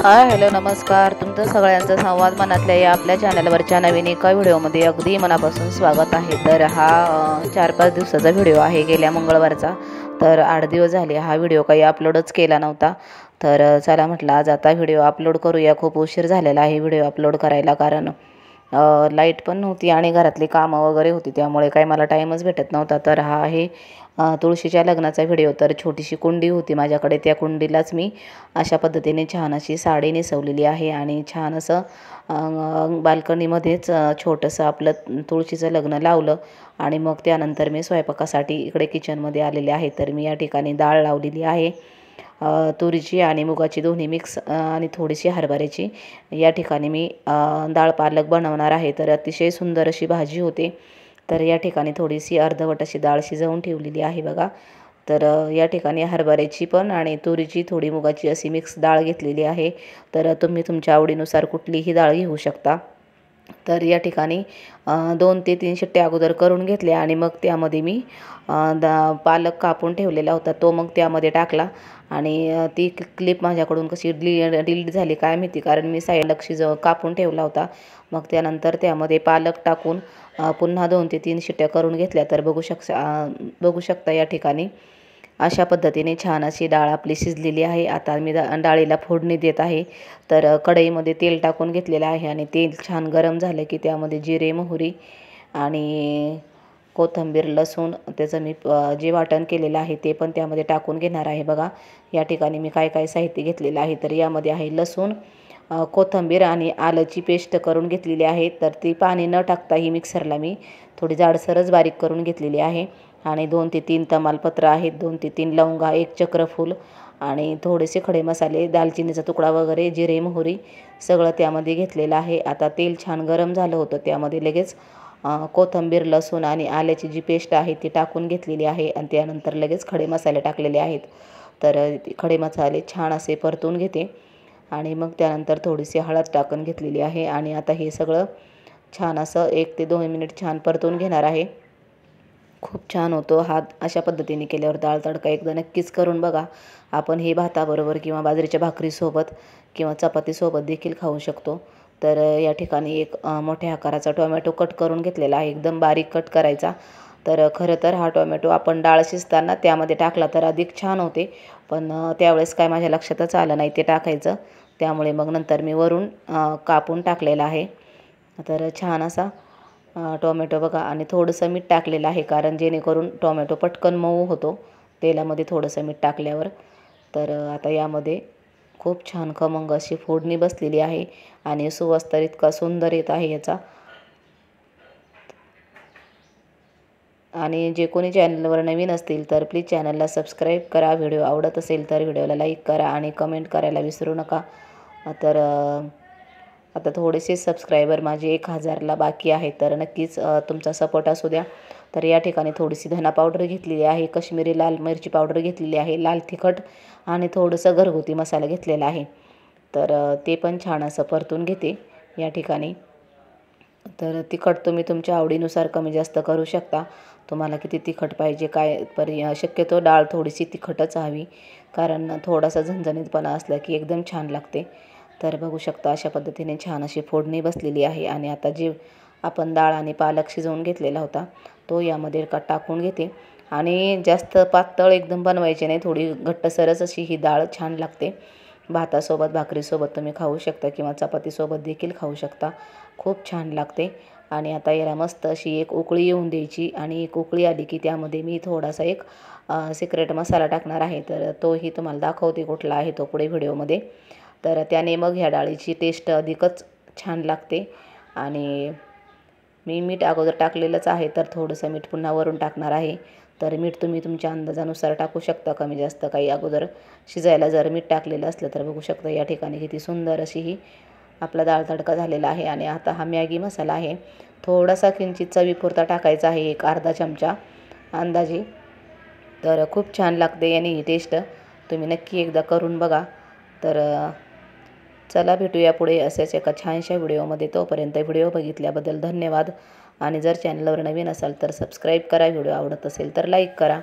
Hi hello नमस्कार. तुमचं सगळ्यांचा संवाद मनातल्या या आपल्या चॅनलवरच्या नवीन एका व्हिडिओमध्ये अगदी मनापासून स्वागत आहे. तर हा 4-5 दिवसाचा व्हिडिओ आहे, गेल्या मंगळवारचा. तर 8 दिवस झाले हा व्हिडिओ काही अपलोडच केला नव्हता. तर चला म्हटलं आज आता व्हिडिओ अपलोड करूया. खूप उशीर झालेला आहे व्हिडिओ अपलोड करायला, कारण लाईट पण नव्हती आणि घरातली कामं वगैरे होती, त्यामुळे काही मला टाईमच भेटत नव्हता. तर हा आहे तुळशीच्या लग्नाचा व्हिडिओ. तर छोटीशी कुंडी होती माझ्याकडे, त्या कुंडीलाच मी अशा पद्धतीने छान अशी साडी नेसवलेली आहे आणि छान असं बाल्कनीमध्येच छोटंसं आपलं तुळशीचं लग्न लावलं. आणि मग त्यानंतर मी स्वयंपाकासाठी इकडे किचनमध्ये आलेले आहे. तर मी या ठिकाणी डाळ लावलेली आहे, तुरीची आणि मुगाची दोन्ही मिक्स, आणि थोडीशी हरभऱ्याची. या ठिकाणी मी डाळ पालक बनवणार आहे. तर अतिशय सुंदर अशी भाजी होते. तर या ठिकाणी थोडीशी अर्धवट अशी डाळ शिजवून ठेवलेली आहे बघा. तर या ठिकाणी हरभऱ्याची पण आणि तुरीची थोडी मुगाची अशी मिक्स डाळ घेतलेली आहे. तर तुम्ही तुमच्या आवडीनुसार कुठलीही डाळ घेऊ शकता. तर या ठिकाणी 2 ते 3 शिट्ट्या अगोदर करून घेतल्या आणि मग त्यामध्ये मी पालक कापून ठेवलेला होता तो मग त्यामध्ये टाकला. आणि ती क्लिप माझ्याकडून कशी डिलीट झाली काय माहिती, कारण मी साईडला कापून ठेवला होता. मग त्यानंतर त्यामध्ये पालक टाकून पुन्हा 2 ते 3 शिट्ट्या करून घेतल्या. तर बघू शकता या ठिकाणी अशा पद्धतीने छान अशी डाळ आपली शिजलेली आहे. आता मी डाळीला फोडणी देत आहे. तर कढईमध्ये तेल टाकून घेतलेलं आहे आणि तेल छान गरम झालं की त्यामध्ये जिरे, मोहरी आणि कोथिंबीर, लसूण, त्याचं मी जे वाटण केलेलं आहे ते पण त्यामध्ये टाकून घेणार आहे बघा. या ठिकाणी मी काय काय साहित्य घेतलेलं आहे, तर यामध्ये आहे लसूण, कोथिंबीर आणि आलंची पेस्ट करून घेतलेली आहे. तर ती पाणी न टाकता ही मिक्सरला मी थोडी जाडसरच बारीक करून घेतलेली आहे. आणि 2 ते 3 तमालपत्र आहेत, 2 ते 3 लवंगा, 1 चक्रफूल आणि थोडेसे खडे मसाले, दालचिनीचा तुकडा वगैरे, जिरे, मोहरी सगळं त्यामध्ये घेतलेलं आहे. आता तेल छान गरम झालं होतं, त्यामध्ये लगेच कोथिंबीर, लसूण आणि आल्याची जी पेस्ट आहे ती टाकून घेतलेली आहे आणि त्यानंतर लगेच खडे मसाले टाकलेले आहेत. तर खडे मसाले छान असे परतून घेते आणि मग त्यानंतर थोडीशी हळद टाकून घेतलेली आहे. आणि आता हे सगळं छान असं 1 ते 2 मिनिट छान परतून घेणार आहे. खूप छान होतो हा अशा पद्धतीने केल्यावर डाळ तडका. एकदा नक्कीच करून बघा. आपण हे भाताबरोबर किंवा बाजरीच्या भाकरीसोबत किंवा चपातीसोबत देखील खाऊ शकतो. तर या ठिकाणी एक मोठ्या आकाराचा टोमॅटो कट करून घेतलेला आहे, एकदम बारीक कट करायचा. तर खरं तर हा टोमॅटो आपण डाळ शिजताना त्यामध्ये टाकला तर अधिक छान होते, पण त्यावेळेस काय माझ्या लक्षातच आलं नाही ते टाकायचं, त्यामुळे मग नंतर मी वरून कापून टाकलेला आहे. तर छान असा टोमॅटो बघा. आणि थोडंसं मीठ टाकलेलं आहे, कारण जेणेकरून टोमॅटो पटकन मऊ होतो तेलामध्ये थोडंसं मीठ टाकल्यावर. तर आता यामध्ये खूप छान खमंग अशी फोडणी बसलेली आहे आणि सुवास तर इतका सुंदर येत आहे याचा. आणि जे कोणी चॅनलवर नवीन असतील तर प्लीज चॅनलला सबस्क्राईब करा. व्हिडिओ आवडत असेल तर व्हिडिओला लाईक करा आणि कमेंट करायला विसरू नका. तर आता थोडेसे सबस्क्रायबर माझे 1000ला बाकी आहे, तर नक्कीच तुमचा सपोर्ट असू द्या. तर या ठिकाणी थोडीशी धना पावडर घेतलेली आहे, काश्मीरी लाल मिरची पावडर घेतलेली आहे, लाल तिखट आणि थोडंसं घरगुती मसाला घेतलेला आहे. तर ते पण छान असं परतून घेते या ठिकाणी. तर तिखट तुम्ही तुमच्या आवडीनुसार कमी जास्त करू शकता, तुम्हाला किती तिखट पाहिजे काय. शक्यतो डाळ थोडीशी तिखटच हवी, कारण थोडासा झणझणीतपणा असला की एकदम छान लागते. तर बघू शकता अशा पद्धतीने छान अशी फोडणी बसलेली आहे. आणि आता जे आपण डाळ आणि पालक शिजवून घेतलेला होता तो यामध्ये टाकून घेते. आणि जास्त पातळ एकदम बनवायची नाही, थोडी घट्टसरच अशी ही डाळ छान लागते. भातासोबत, भाकरीसोबत तुम्ही खाऊ शकता किंवा चपातीसोबत देखील खाऊ शकता, खूप छान लागते. आणि आता याला मस्त अशी एक उकळी येऊन द्यायची. आणि एक उकळी आली की त्यामध्ये मी थोडासा एक सिक्रेट मसाला टाकणार आहे, तर तोही तुम्हाला दाखवते कुठला आहे तो पुढे व्हिडिओमध्ये. तर त्याने मग ह्या डाळीची टेस्ट अधिकच छान लागते. आणि मी मीठ अगोदर टाकलेलंच आहे, तर थोडंसं मीठ पुन्हा वरून टाकणार आहे. तर मीठ तुम्ही तुमच्या अंदाजानुसार टाकू शकता, कमी जास्त काही. अगोदर शिजायला जर मीठ टाकलेलं असलं तर बघू शकता या ठिकाणी किती सुंदर अशी ही आपला डाळ तडका झालेला आहे. आणि आता हा मॅगी मसाला आहे, थोडासा किंचित चवीपुरता टाकायचा आहे, एक अर्धा चमचा अंदाजे. तर खूप छान लागते याने ही टेस्ट, तुम्ही नक्की एकदा करून बघा. तर चला भेटूया पुढे असेच एका छानशा व्हिडिओमध्ये. तोपर्यंत व्हिडिओ बघितल्याबद्दल धन्यवाद. आणि जर चॅनलवर नवीन असाल तर सबस्क्राईब करा, व्हिडिओ आवडत असेल तर लाईक करा.